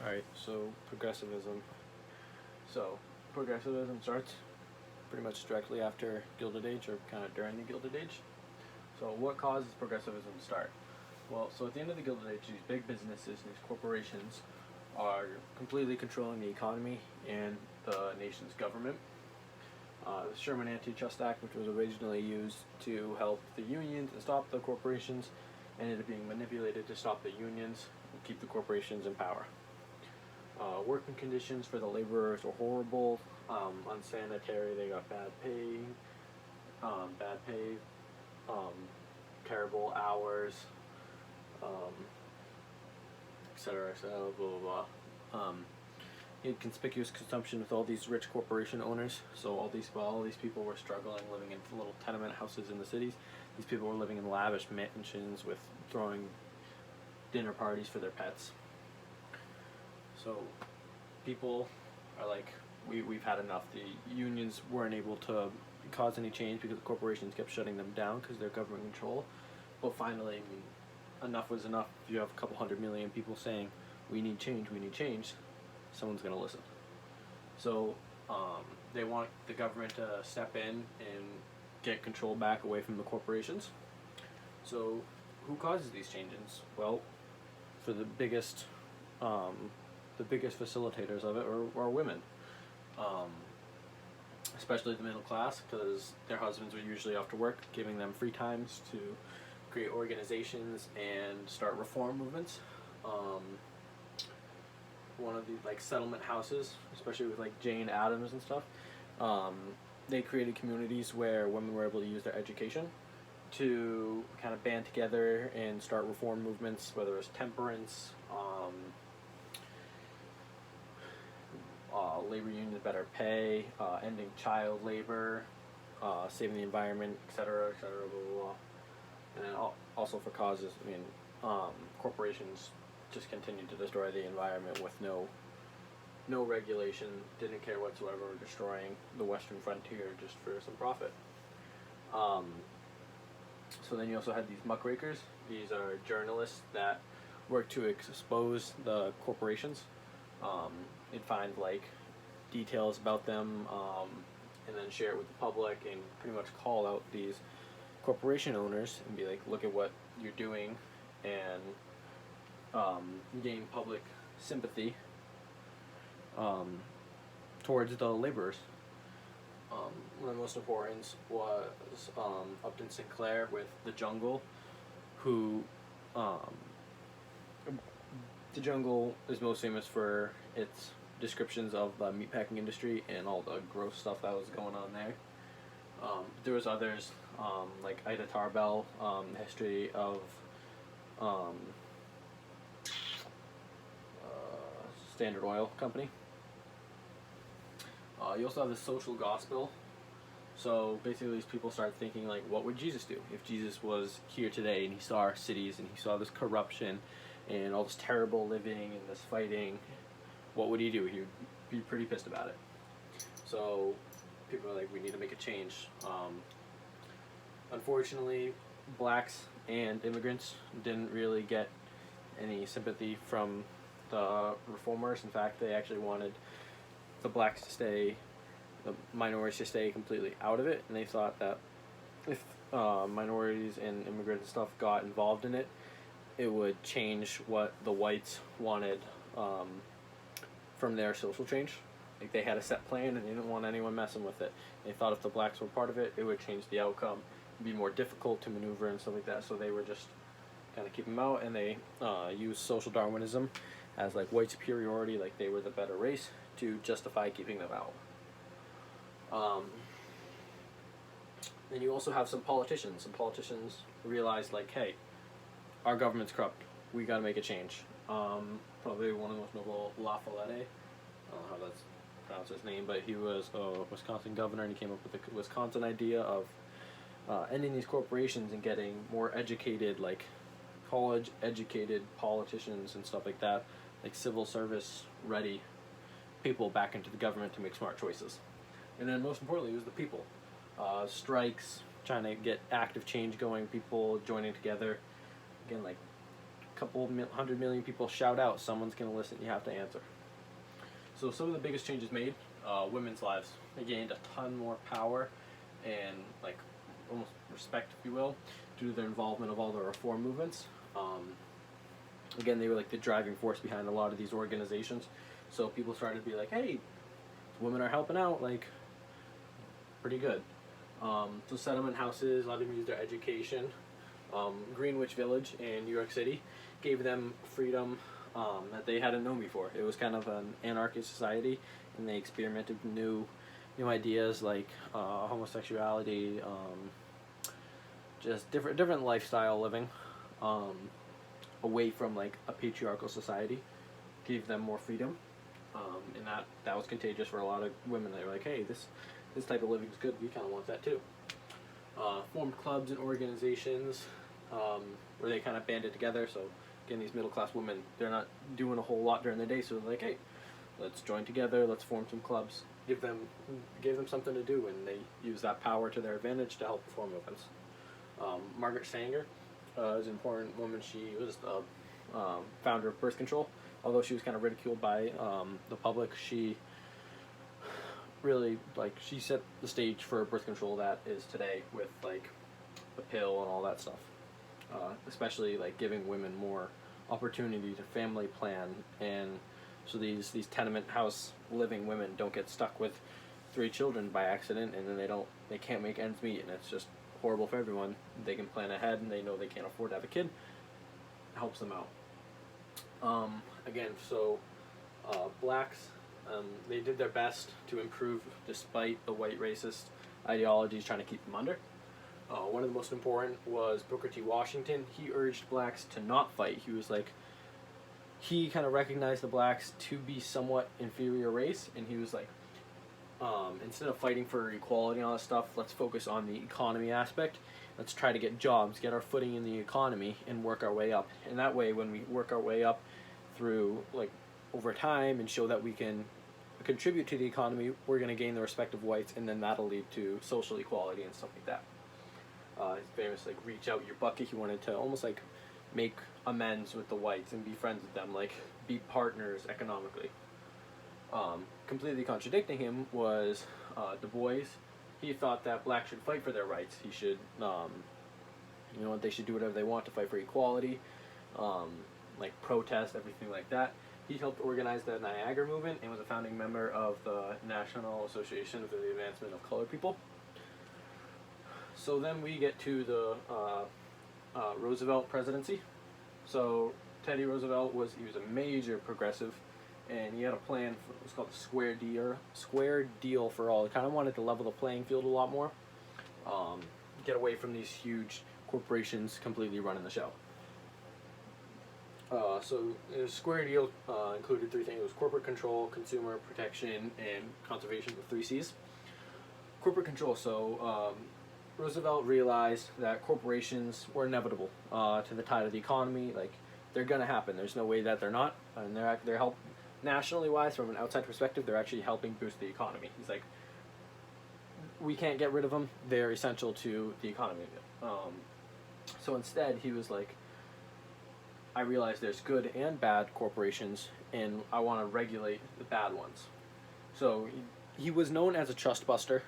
Alright, so progressivism. So, progressivism starts pretty much directly after Gilded Age, or kind of during the Gilded Age. So, what causes progressivism to start? Well, so at the end of the Gilded Age, these big businesses, these corporations, are completely controlling the economy and the nation's government. The Sherman Antitrust Act, which was originally used to help the unions and stop the corporations, ended up being manipulated to stop the unions and keep the corporations in power. Working conditions for the laborers were horrible, unsanitary. They got bad pay, um, terrible hours, etc. etc. Blah blah blah. He had conspicuous consumption with all these rich corporation owners. So all these people were struggling, living in little tenement houses in the cities. These people were living in lavish mansions with throwing dinner parties for their pets. So people are like, we've had enough. The unions weren't able to cause any change because the corporations kept shutting them down because they're government control. But finally, I mean, enough was enough. If you have a couple 100 million people saying, we need change, someone's going to listen. So they want the government to step in and get control back away from the corporations. So who causes these changes? Well, for the biggest facilitators of it are women, especially the middle class, because their husbands were usually off to work, giving them free times to create organizations and start reform movements. One of these like settlement houses, especially with like Jane Addams and stuff, they created communities where women were able to use their education to kind of band together and start reform movements, whether it was temperance, labor unions, better pay, ending child labor, saving the environment, etc., etc., blah, blah, blah. And then also for causes, I mean, corporations just continued to destroy the environment with no regulation, didn't care whatsoever, destroying the western frontier just for some profit. So then you also had these muckrakers. These are journalists that work to expose the corporations. They'd find like details about them, and then share it with the public and pretty much call out these corporation owners and be like, look at what you're doing, and gain public sympathy towards the laborers. One of the most important was Upton Sinclair with The Jungle, who The Jungle is most famous for its descriptions of the meatpacking industry and all the gross stuff that was going on there. There was others, like Ida Tarbell, the history of Standard Oil Company. You also have the social gospel. So basically these people start thinking like, what would Jesus do? If Jesus was here today and he saw our cities and he saw this corruption and all this terrible living and this fighting, what would he do? He would be pretty pissed about it. So people are like, we need to make a change. Unfortunately, blacks and immigrants didn't really get any sympathy from the reformers. In fact, they actually wanted the blacks to stay, the minorities to stay completely out of it, and they thought that if minorities and immigrants and stuff got involved in it, it would change what the whites wanted from their social change. Like they had a set plan and they didn't want anyone messing with it. They thought if the blacks were part of it, it would change the outcome. It'd be more difficult to maneuver and stuff like that. So they were just kind of keep them out, and they used social Darwinism as like white superiority, like they were the better race, to justify keeping them out. Then you also have some politicians. Some politicians realized like, hey, our government's corrupt. We got to make a change. Probably one of the most notable, La Follette. I don't know how that's pronounced his name, but he was a Wisconsin governor, and he came up with the Wisconsin idea of ending these corporations and getting more educated, like college-educated politicians and stuff like that, like civil service ready people back into the government to make smart choices. And then most importantly, it was the people. Strikes, trying to get active change going, people joining together. Again, like 100 million people shout out, someone's going to listen. You have to answer. So some of the biggest changes made, women's lives. They gained a ton more power and like almost respect, if you will, due to their involvement of all the reform movements. Again, they were like the driving force behind a lot of these organizations. So people started to be like, hey, women are helping out, like, pretty good. So settlement houses, let them use their education. Greenwich Village in New York City gave them freedom that they hadn't known before. It was kind of an anarchist society, and they experimented with new ideas like homosexuality, just different lifestyle living, away from like a patriarchal society. Gave them more freedom, and that was contagious for a lot of women. They were like, hey, this type of living is good. We kind of want that too. Formed clubs and organizations where they kind of banded together. So again, these middle class women, they're not doing a whole lot during the day, so they're like, hey, let's join together, let's form some clubs. Gave them something to do, and they use that power to their advantage to help reform movements. Margaret Sanger is an important woman. She was the founder of birth control. Although she was kind of ridiculed by the public, she really, like, she set the stage for birth control that is today with, like, the pill and all that stuff. Especially, like, giving women more opportunity to family plan, and so these tenement house living women don't get stuck with 3 children by accident, and then they can't make ends meet, and it's just horrible for everyone. They can plan ahead, and they know they can't afford to have a kid. It helps them out. Again, so blacks, they did their best to improve despite the white racist ideologies trying to keep them under. One of the most important was Booker T. Washington. He urged blacks to not fight. He was like, he kind of recognized the blacks to be somewhat inferior race, and he was like, instead of fighting for equality and all that stuff, let's focus on the economy aspect. Let's try to get jobs, get our footing in the economy, and work our way up. And that way, when we work our way up through, like, over time and show that we can contribute to the economy, we're going to gain the respect of whites, and then that'll lead to social equality and stuff like that. His famous, like, reach out your bucket. He wanted to almost, like, make amends with the whites and be friends with them, like, be partners economically. Completely contradicting him was Du Bois. He thought that blacks should fight for their rights. He should, they should do whatever they want to fight for equality, like protest, everything like that. He helped organize the Niagara movement and was a founding member of the National Association for the Advancement of Colored People. So then we get to the Roosevelt presidency. So Teddy Roosevelt was a major progressive, and he had a plan for, it was called the Square Deal for All. He kind of wanted to level the playing field a lot more, get away from these huge corporations completely running the show. So the Square Deal included 3 things. It was corporate control, consumer protection, and conservation, the 3 C's. Corporate control, so Roosevelt realized that corporations were inevitable to the tide of the economy. Like, they're going to happen. There's no way that they're not. And they're help nationally wise, from an outside perspective, they're actually helping boost the economy. He's like, we can't get rid of them. They're essential to the economy. So instead, he was like, I realize there's good and bad corporations, and I want to regulate the bad ones. So he was known as a trust buster.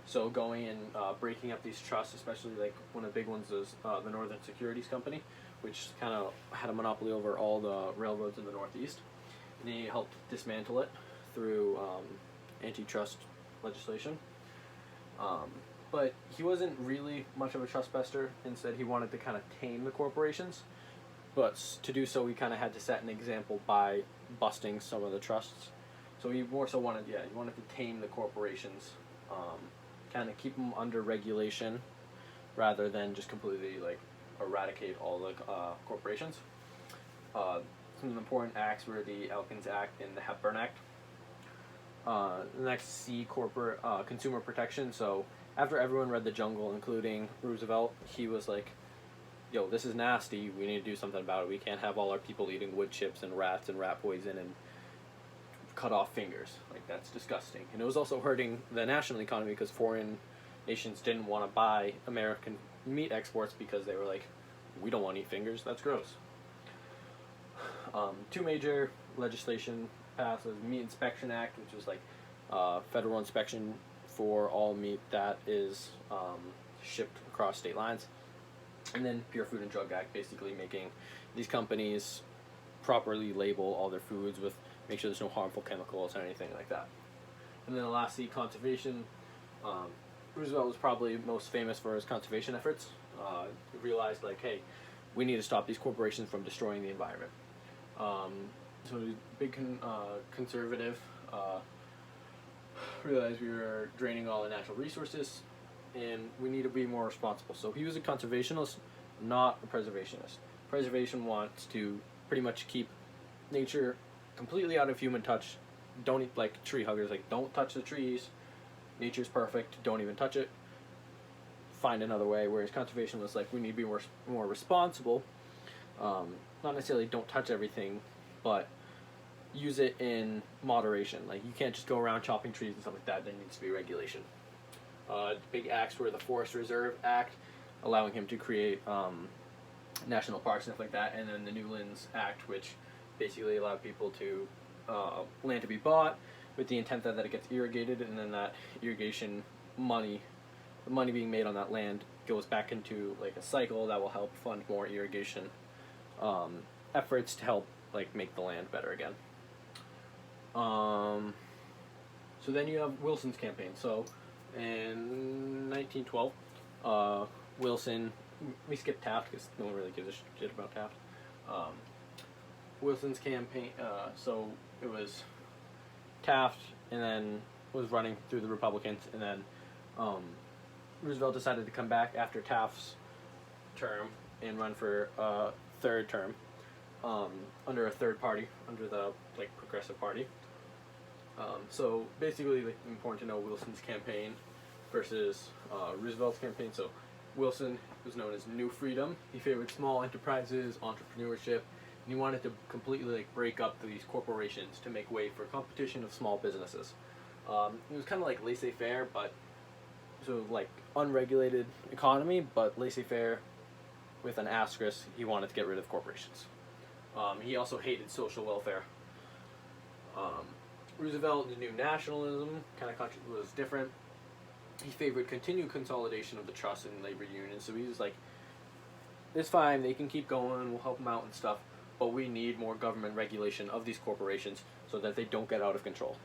So going and breaking up these trusts, especially like one of the big ones is the Northern Securities Company, which kind of had a monopoly over all the railroads in the Northeast. And he helped dismantle it through antitrust legislation. But he wasn't really much of a trust buster. Instead, he wanted to kind of tame the corporations. But to do so, he kind of had to set an example by busting some of the trusts. So he more so wanted to tame the corporations, kind of keep them under regulation, rather than just completely like eradicate all the corporations. Some important acts were the Elkins Act and the Hepburn Act. The next C, corporate consumer protection. So after everyone read The Jungle, including Roosevelt, he was like, yo, this is nasty, we need to do something about it. We can't have all our people eating wood chips and rats and rat poison and cut off fingers. Like, that's disgusting. And it was also hurting the national economy because foreign nations didn't want to buy American meat exports because they were like, we don't want to eat fingers, that's gross. two major legislation passed was Meat Inspection Act, which was like federal inspection for all meat that is shipped across state lines, and then Pure Food and Drug Act, basically making these companies properly label all their foods with make sure there's no harmful chemicals or anything like that. And then lastly, conservation. Roosevelt was probably most famous for his conservation efforts. He realized, like, hey, we need to stop these corporations from destroying the environment. So he was a big conservative. Realized we were draining all the natural resources, and we need to be more responsible. So he was a conservationist, not a preservationist. Preservation wants to pretty much keep nature completely out of human touch. Don't eat, like tree huggers, like don't touch the trees. Nature's perfect. Don't even touch it. Find another way. Whereas conservation was like we need to be more responsible. Not necessarily don't touch everything, but use it in moderation. Like you can't just go around chopping trees and stuff like that. There needs to be regulation. Big acts were the Forest Reserve Act, allowing him to create national parks and stuff like that, and then the Newlands Act, which basically allowed people to land to be bought with the intent that it gets irrigated, and then that irrigation money, the money being made on that land, goes back into like a cycle that will help fund more irrigation efforts to help like make the land better again. So then you have Wilson's campaign. So in 1912, Wilson, we skipped Taft because no one really gives a shit about Taft. Wilson's campaign, so it was Taft, and then was running through the Republicans, and then Roosevelt decided to come back after Taft's term and run for a third term under a third party, under the like Progressive Party. So basically, like, important to know Wilson's campaign versus Roosevelt's campaign. So Wilson was known as New Freedom. He favored small enterprises, entrepreneurship, and he wanted to completely like break up these corporations to make way for competition of small businesses. It was kind of like laissez-faire, but so like unregulated economy, but laissez-faire with an asterisk. He wanted to get rid of corporations. He also hated social welfare. Roosevelt, the new nationalism, kind of was different. He favored continued consolidation of the trust and labor unions. So he was like, it's fine, they can keep going, we'll help them out and stuff, but we need more government regulation of these corporations so that they don't get out of control.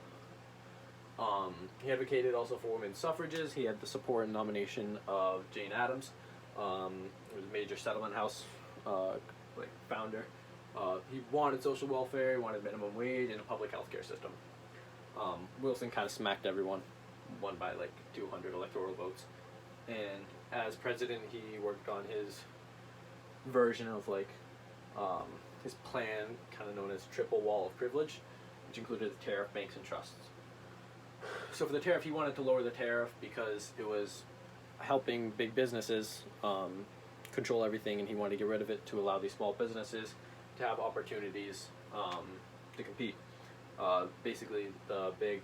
He advocated also for women's suffrages. He had the support and nomination of Jane Addams, who was a major settlement house like founder. He wanted social welfare, he wanted minimum wage, and a public health care system. Wilson kind of smacked everyone, won by like 200 electoral votes. And as president, he worked on his version of like his plan, kind of known as Triple Wall of Privilege, which included the tariff, banks, and trusts. So for the tariff, he wanted to lower the tariff because it was helping big businesses control everything, and he wanted to get rid of it to allow these small businesses to have opportunities to compete. Basically, the big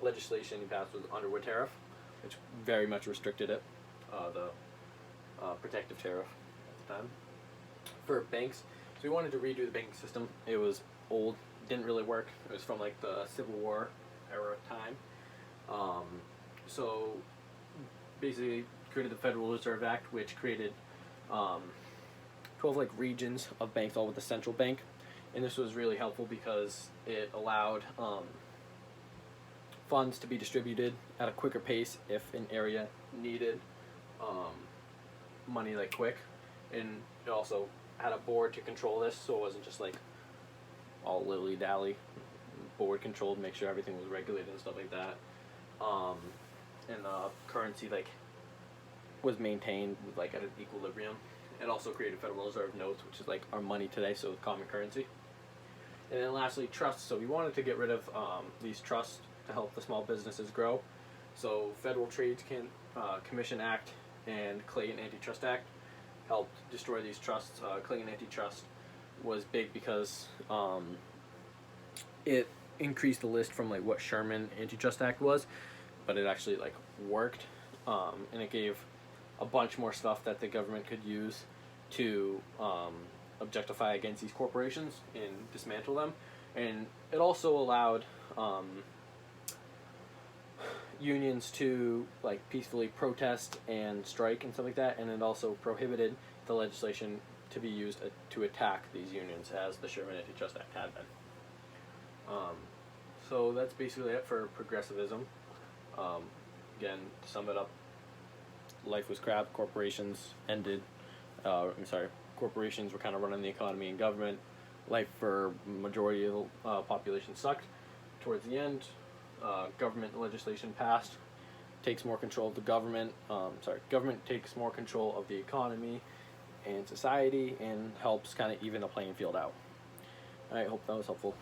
legislation he passed was Underwood tariff, which very much restricted it, the protective tariff at the time. For banks, so he wanted to redo the banking system. It was old, didn't really work. It was from like the Civil War era time. So basically created the Federal Reserve Act, which created 12 like regions of banks, all with the central bank. And this was really helpful because it allowed funds to be distributed at a quicker pace if an area needed money like quick. And it also had a board to control this, so it wasn't just like all lily-dally. Board controlled, make sure everything was regulated and stuff like that. And the currency like was maintained with, like at an equilibrium. It also created Federal Reserve notes, which is like our money today, so common currency. And then lastly, trusts. So we wanted to get rid of these trusts to help the small businesses grow. So Federal Trade Commission Act and Clayton Antitrust Act helped destroy these trusts. Clayton Antitrust was big because it increased the list from like what Sherman Antitrust Act was, but it actually like worked, and it gave a bunch more stuff that the government could use to objectify against these corporations and dismantle them. And it also allowed unions to like peacefully protest and strike and stuff like that, and it also prohibited the legislation to be used to attack these unions as the Sherman Antitrust Act had been. So that's basically it for progressivism. Again, to sum it up, life was crap. Corporations ended. Corporations were kind of running the economy and government. Life for majority of the population sucked. Towards the end, government legislation passed, takes more control of the government. Government takes more control of the economy and society and helps kind of even the playing field out. I hope that was helpful.